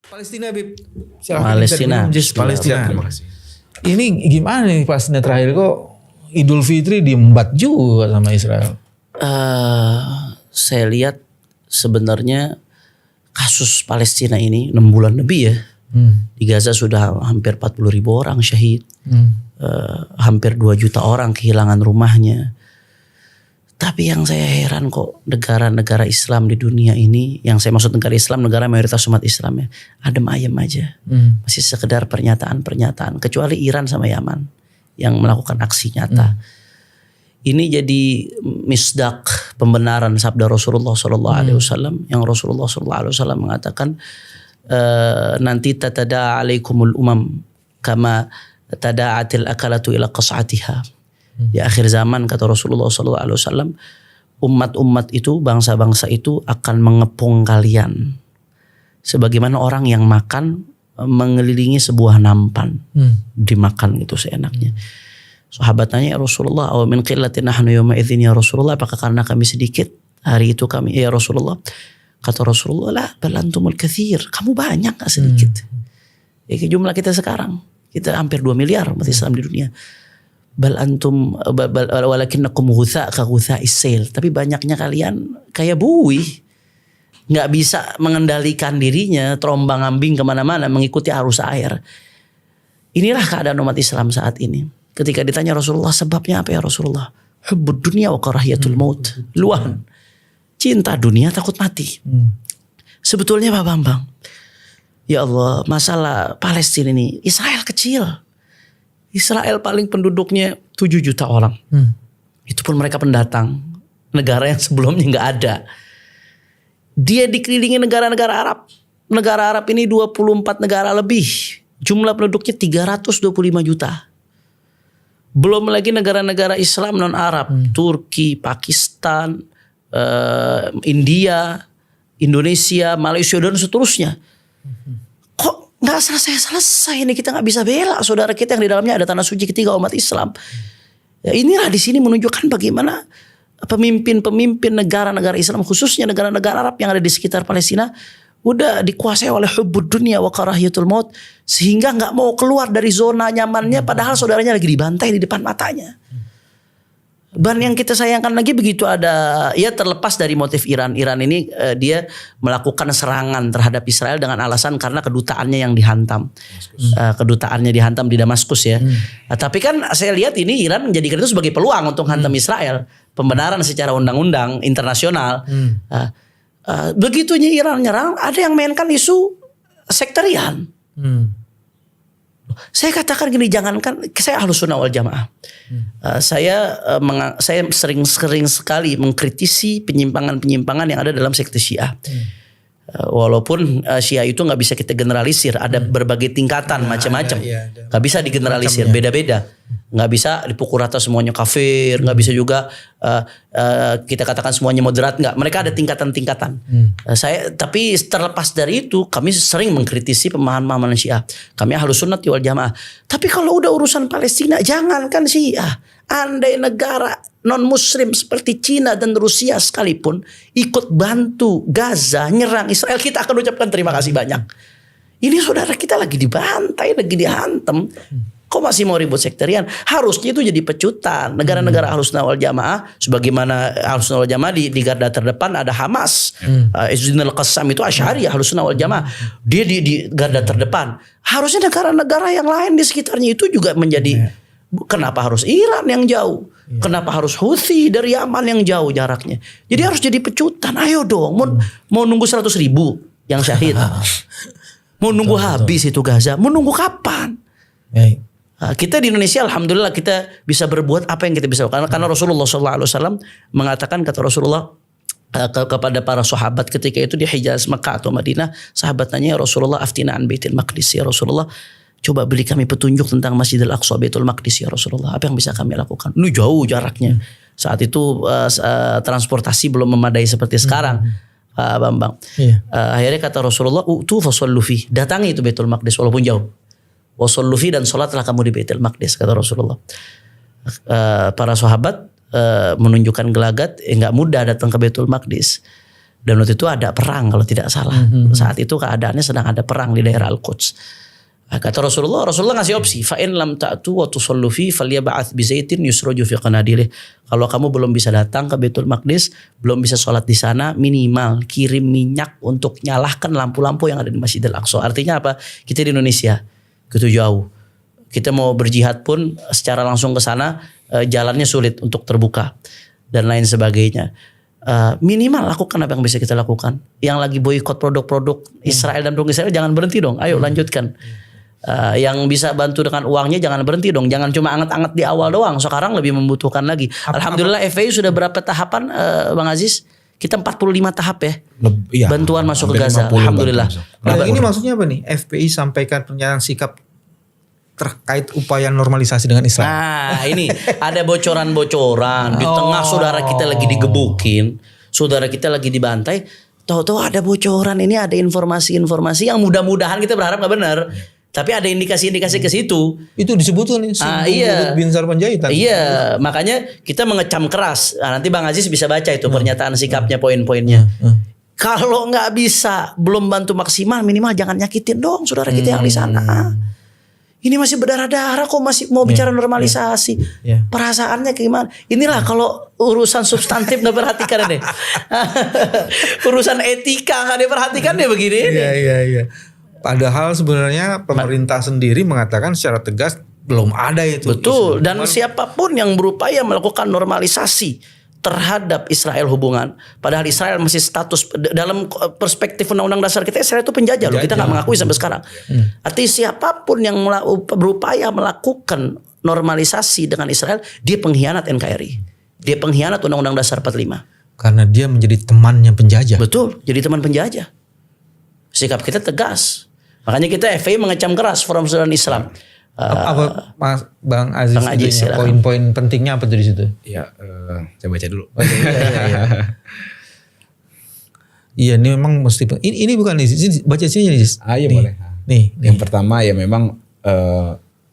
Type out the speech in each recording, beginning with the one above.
Palestina, Bib. Palestina. Palestina. Terima kasih. Ini gimana nih Palestina terakhir kok Idul Fitri diembat juga sama Israel? Saya lihat sebenarnya kasus Palestina ini 6 bulan lebih ya. Di Gaza sudah hampir 40.000 orang syahid. Hampir 2 juta orang kehilangan rumahnya. Tapi yang saya heran kok negara-negara Islam di dunia ini, yang saya maksud negara Islam, negara mayoritas umat Islam ya, adem ayem aja. Masih sekedar pernyataan-pernyataan. Kecuali Iran sama Yaman yang melakukan aksi nyata. Ini jadi misdak pembenaran sabda Rasulullah SAW yang Rasulullah SAW mengatakan nanti tatada alaikumul umam kama tada'atil akalatu ila qas'atiha. Di akhir zaman kata Rasulullah SAW, umat-umat itu, bangsa-bangsa itu akan mengepung kalian sebagaimana orang yang makan mengelilingi sebuah nampan, dimakan gitu seenaknya. Sahabat tanya, ya Rasulullah, aw min qillatin nahnu yawma idzin ya Rasulullah, apakah karena kami sedikit hari itu kami, ya Rasulullah? Kata Rasulullah, la bal antumul katsir, kamu banyak gak sedikit. Ya, jumlah kita sekarang, kita hampir 2 miliar umat Islam di dunia. Bal antum walakinnakum ghutha ka ghutha'is sail, tapi banyaknya kalian kayak buih, nggak bisa mengendalikan dirinya, terombang-ambing kemana-mana mengikuti arus air. Inilah keadaan umat Islam saat ini. Ketika ditanya Rasulullah, sebabnya apa ya Rasulullah? Hubbud dunya wa karahiyatul maut. Luahan, cinta dunia, takut mati. Sebetulnya Pak Bambang, ya Allah, masalah Palestina ini, Israel kecil. Israel paling penduduknya 7 juta orang. Itu pun mereka pendatang. Negara yang sebelumnya gak ada. Dia dikelilingi negara-negara Arab. Negara Arab ini 24 negara lebih. Jumlah penduduknya 325 juta. Belum lagi negara-negara Islam non-Arab. Turki, Pakistan, India, Indonesia, Malaysia dan seterusnya. Kok nggak selesai ini, kita nggak bisa bela saudara kita yang di dalamnya ada tanah suci ketiga umat Islam. Ya, inilah di sini menunjukkan bagaimana pemimpin-pemimpin negara-negara Islam, khususnya negara-negara Arab yang ada di sekitar Palestina, udah dikuasai oleh hubbud dunya wa karahiyatul maut, sehingga nggak mau keluar dari zona nyamannya, padahal saudaranya lagi dibantai di depan matanya. Dan yang kita sayangkan lagi begitu ada, ya terlepas dari motif Iran ini dia melakukan serangan terhadap Israel dengan alasan karena kedutaannya yang dihantam. Kedutaannya dihantam di Damaskus ya. Tapi kan saya lihat ini Iran menjadikan itu sebagai peluang untuk hantam Israel. Pembenaran secara undang-undang internasional. Begitunya Iran nyerang, ada yang mainkan isu sektarian. Saya katakan gini, jangankan saya Ahlussunnah wal Jamaah. Saya sering sekali mengkritisi penyimpangan-penyimpangan yang ada dalam sekte Syiah. Walaupun Syiah itu nggak bisa kita generalisir, ada berbagai tingkatan macam-macam, nggak bisa digeneralisir, beda-beda, nggak bisa dipukul rata semuanya kafir, nggak bisa juga kita katakan semuanya moderat, nggak. Mereka ada tingkatan-tingkatan. Tapi terlepas dari itu, kami sering mengkritisi pemahaman Syiah. Kami Ahlussunnah wal Jamaah. Tapi kalau udah urusan Palestina, jangankan Syiah, andai negara non-Muslim seperti Cina dan Rusia sekalipun ikut bantu Gaza nyerang Israel, kita akan ucapkan terima kasih banyak. Ini saudara kita lagi dibantai, lagi dihantam. Kok masih mau ribut sektarian? Harusnya itu jadi pecutan. Negara-negara Ahlussunnah wal Jamaah, sebagaimana Ahlussunnah wal Jamaah di garda terdepan ada Hamas. Izzuddin al-Qassam itu Asy'ari Ahlussunnah wal Jamaah. Dia di garda terdepan. Harusnya negara-negara yang lain di sekitarnya itu juga menjadi. Kenapa harus Iran yang jauh? Kenapa harus Houthi dari Yaman yang jauh jaraknya? Jadi harus jadi pecutan. Ayo dong, mau nunggu 100.000 yang syahid. Mau nunggu habis itu Gaza. Mau nunggu kapan? Kita di Indonesia alhamdulillah kita bisa berbuat apa yang kita bisa. Karena Rasulullah SAW mengatakan, kata Rasulullah kepada para sahabat ketika itu di Hijaz, Makkah atau Madinah, sahabat tanya, ya Rasulullah aftina an Baitul Maqdis, ya Rasulullah coba beri kami petunjuk tentang Masjidil Aqsa, Baitul Maqdis ya Rasulullah. Apa yang bisa kami lakukan? Ini jauh jaraknya. Saat itu transportasi belum memadai seperti sekarang, Bambang. Akhirnya kata Rasulullah, "Utu fasallu fi." Datangi itu Baitul Maqdis walaupun jauh. Wasallu fi, dan salatlah kamu di Baitul Maqdis, kata Rasulullah. Para sahabat menunjukkan gelagat, enggak mudah datang ke Baitul Maqdis. Dan waktu itu ada perang kalau tidak salah. Saat itu keadaannya sedang ada perang di daerah Al-Quds. Kata Rasulullah ngasih opsi, fa in lam ta'tu wa tusallu fi falyab'ath bi zaitin yusraju fi qanadilih. Kalau kamu belum bisa datang ke Baitul Maqdis, belum bisa sholat di sana, minimal kirim minyak untuk nyalahkan lampu-lampu yang ada di Masjidil Aqsa. Artinya apa? Kita di Indonesia, gitu jauh. Kita mau berjihad pun secara langsung ke sana jalannya sulit untuk terbuka dan lain sebagainya. Minimal lakukan apa yang bisa kita lakukan. Yang lagi boikot produk-produk Israel dan produk Israel, jangan berhenti dong. Ayo lanjutkan. Yang bisa bantu dengan uangnya jangan berhenti dong. Jangan cuma anget-anget di awal doang. Sekarang lebih membutuhkan lagi. Alhamdulillah FPI sudah berapa tahapan Bang Aziz? Kita 45 tahap ya. Bantuan masuk ke Gaza. Alhamdulillah. Nah, ini maksudnya apa nih? FPI sampaikan pernyataan sikap terkait upaya normalisasi dengan Israel. Nah ini ada bocoran-bocoran di tengah saudara kita lagi digebukin, saudara kita lagi dibantai, tahu-tahu ada bocoran, ini ada informasi-informasi yang mudah-mudahan kita berharap nggak benar, tapi ada indikasi-indikasi ke situ. Itu disebutkan nih iya. Binsar Panjaitan. Iya, makanya kita mengecam keras. Nanti Bang Aziz bisa baca itu pernyataan sikapnya, poin-poinnya. Kalau nggak bisa, belum bantu maksimal, minimal jangan nyakitin dong saudara kita yang di sana. Ini masih berdarah-darah kok masih mau bicara normalisasi. Perasaannya gimana? Inilah kalau urusan substantif nggak perhatikan deh. Urusan etika nggak diperhatikan deh begini. Iya. Padahal sebenarnya pemerintah sendiri mengatakan secara tegas belum ada itu. Betul. Dan siapapun yang berupaya melakukan normalisasi terhadap Israel hubungan, padahal Israel masih status dalam perspektif undang-undang dasar kita, Israel itu penjajah loh, kita nggak mengakui sampai sekarang. Artinya siapapun yang berupaya melakukan normalisasi dengan Israel, dia pengkhianat NKRI, dia pengkhianat undang-undang dasar 45. Karena dia menjadi temannya penjajah. Betul, jadi teman penjajah. Sikap kita tegas, makanya kita FPI mengecam keras Forum Persaudaraan Islam. Apa Mas Bang Aziz, poin-poin pentingnya apa tuh di situ? Ya, saya baca dulu. Iya, ini memang mesti ini bukan nih, baca sini nih. Iya boleh. Nih, yang pertama ya memang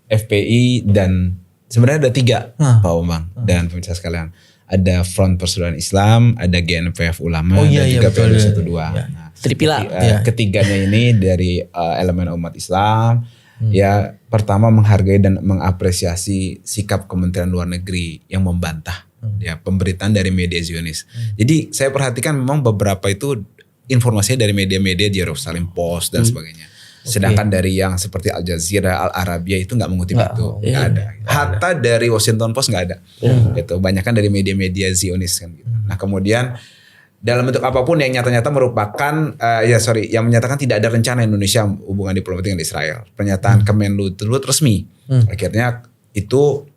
FPI dan sebenarnya ada 3 Pak Bambang dan pemirsa sekalian. Ada Front Persaudaraan Islam, ada GNPF Ulama, dan juga PLO 12. Nah, Tripila. Ketiganya ini dari elemen umat Islam. Ya, pertama menghargai dan mengapresiasi sikap Kementerian Luar Negeri yang membantah ya pemberitaan dari media Zionis. Jadi saya perhatikan memang beberapa itu informasinya dari media-media di Jerusalem Post dan sebagainya. Sedangkan dari yang seperti Al Jazeera, Al Arabia itu nggak mengutip itu, nggak ada. Hatta dari Washington Post nggak ada. Gitu. Banyak kan dari media-media Zionis kan. Gitu. Nah kemudian dalam bentuk apapun yang nyata-nyata merupakan yang menyatakan tidak ada rencana Indonesia hubungan diplomatik dengan Israel. Pernyataan Kemenlu resmi. Akhirnya itu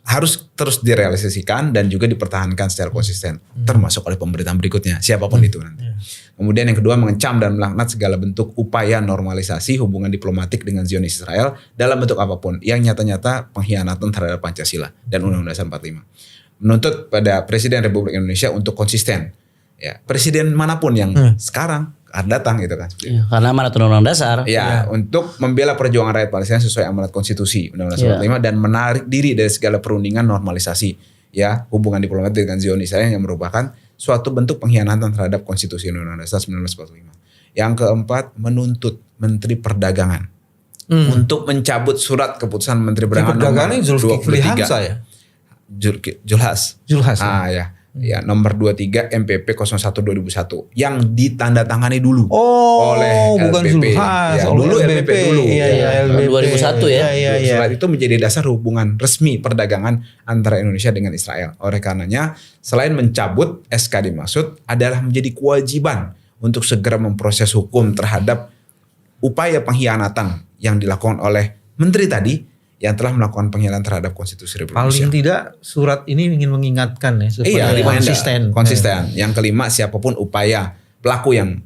harus terus direalisasikan dan juga dipertahankan secara konsisten, termasuk oleh pemerintahan berikutnya, siapapun itu nanti. Kemudian yang kedua mengecam dan melaknat segala bentuk upaya normalisasi hubungan diplomatik dengan Zionis Israel dalam bentuk apapun yang nyata-nyata pengkhianatan terhadap Pancasila dan Undang-Undang Dasar 45. Menuntut pada Presiden Republik Indonesia untuk konsisten. Ya, presiden manapun yang sekarang akan datang gitu kan. Karena amanat Undang-Undang Dasar. Untuk membela perjuangan rakyat Palestina sesuai amanat konstitusi Undang-Undang 45 dan menarik diri dari segala perundingan normalisasi ya hubungan diplomatik dengan Zionis Israel yang merupakan suatu bentuk pengkhianatan terhadap konstitusi Undang-Undang Dasar 1945. Yang keempat, menuntut Menteri Perdagangan untuk mencabut surat keputusan Menteri Perdagangan nomor 23. Julhas. Ya, nomor 23 MPP 01 2001 yang ditandatangani dulu oleh bukan LPP. Zulhas, Dulu LPP dulu. LPP. 2001 ya. Surat itu menjadi dasar hubungan resmi perdagangan antara Indonesia dengan Israel. Oleh karenanya, selain mencabut SK dimaksud adalah menjadi kewajiban untuk segera memproses hukum terhadap upaya pengkhianatan yang dilakukan oleh menteri tadi yang telah melakukan pengkhianatan terhadap konstitusi Republik Indonesia. Paling tidak surat ini ingin mengingatkan ya supaya konsisten. Yang kelima, siapapun upaya pelaku yang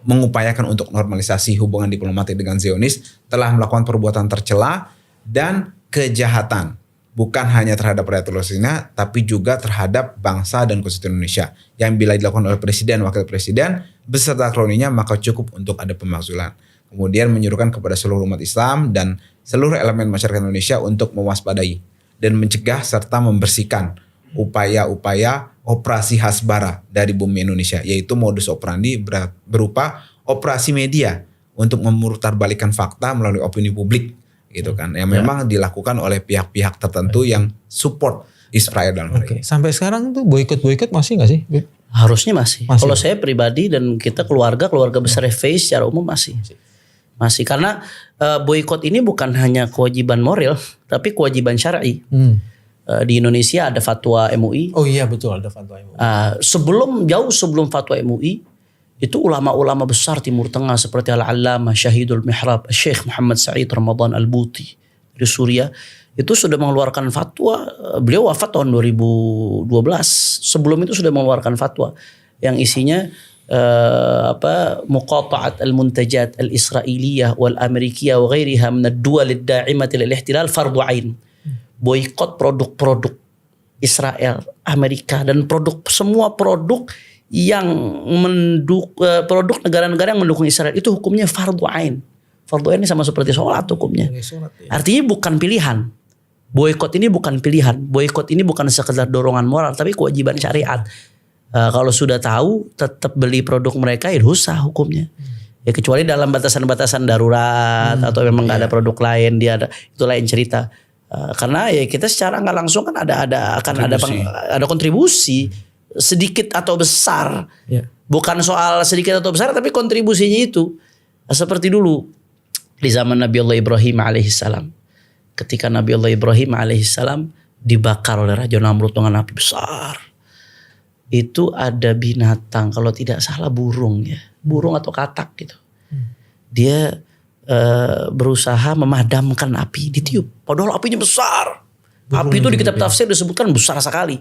mengupayakan untuk normalisasi hubungan diplomatik dengan Zionis telah melakukan perbuatan tercela dan kejahatan, bukan hanya terhadap rakyat Palestina tapi juga terhadap bangsa dan konstitusi Indonesia yang bila dilakukan oleh presiden, wakil presiden beserta kroninya maka cukup untuk ada pemakzulan. Kemudian menyuruhkan kepada seluruh umat Islam dan seluruh elemen masyarakat Indonesia untuk mewaspadai dan mencegah serta membersihkan upaya-upaya operasi hasbara dari bumi Indonesia, yaitu modus operandi berupa operasi media untuk memutarbalikkan fakta melalui opini publik gitu kan, yang memang dilakukan oleh pihak-pihak tertentu yang support Israel dalam hal ini. Sampai sekarang tuh boikot masih nggak sih? Harusnya masih. Kalau saya pribadi dan kita keluarga besar FPI secara umum masih. Karena boikot ini bukan hanya kewajiban moral, tapi kewajiban syar'i. Di Indonesia ada fatwa MUI. Oh iya betul, ada fatwa MUI. Jauh sebelum fatwa MUI itu ulama-ulama besar Timur Tengah seperti Al-Allamah Syahidul Mihrab, Syekh Muhammad Sa'id Ramadan Al-Buti dari Suriah itu sudah mengeluarkan fatwa. Beliau wafat tahun 2012. Sebelum itu sudah mengeluarkan fatwa yang isinya muqata'at al-muntajat al-israiliyah wal amerikiyah wa ghairiha min ad-duwal ad-da'imati lil ihtilal fardhu ain. Boikot produk-produk Israel, Amerika dan semua produk yang produk negara-negara yang mendukung Israel itu hukumnya fardhu ain. Fardhu ain ini sama seperti sholat hukumnya. Artinya bukan pilihan. Boikot ini bukan pilihan. Boikot ini bukan sekedar dorongan moral tapi kewajiban syariat. Kalau sudah tahu tetap beli produk mereka ya dosa hukumnya. Ya kecuali dalam batasan-batasan darurat atau memang nggak ada produk lain itu lain cerita. Karena ya kita secara nggak langsung kan ada kontribusi sedikit atau besar. Bukan soal sedikit atau besar tapi kontribusinya itu seperti dulu di zaman Nabi Allah Ibrahim alaihissalam. Ketika Nabi Allah Ibrahim alaihissalam dibakar oleh Raja Namrud dengan api besar. Itu ada binatang kalau tidak salah burung atau katak gitu. Dia berusaha memadamkan api, ditiup. Padahal apinya besar. Api itu di kitab tafsir disebutkan besar sekali.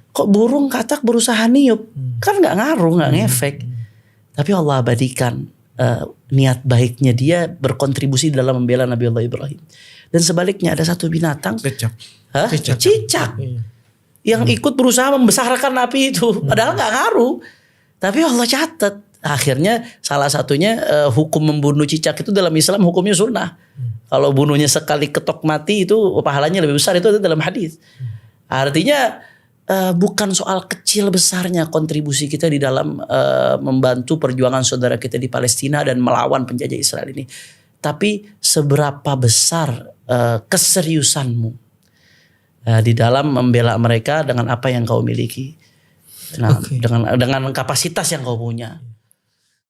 Kok burung katak berusaha niup? Kan nggak ngaruh, nggak ngefek. Tapi Allah abadikan niat baiknya dia berkontribusi dalam membela Nabi Allah Ibrahim. Dan sebaliknya ada satu binatang, cicak. Yang ikut berusaha membesarkan api itu. Padahal gak ngaruh. Tapi Allah catat. Akhirnya salah satunya hukum membunuh cicak itu dalam Islam hukumnya sunnah. Kalau bunuhnya sekali ketok mati itu pahalanya lebih besar. Itu dalam hadis. Artinya bukan soal kecil besarnya kontribusi kita di dalam membantu perjuangan saudara kita di Palestina dan melawan penjajah Israel ini. Tapi seberapa besar keseriusanmu di dalam membela mereka dengan apa yang kau miliki, dengan kapasitas yang kau punya.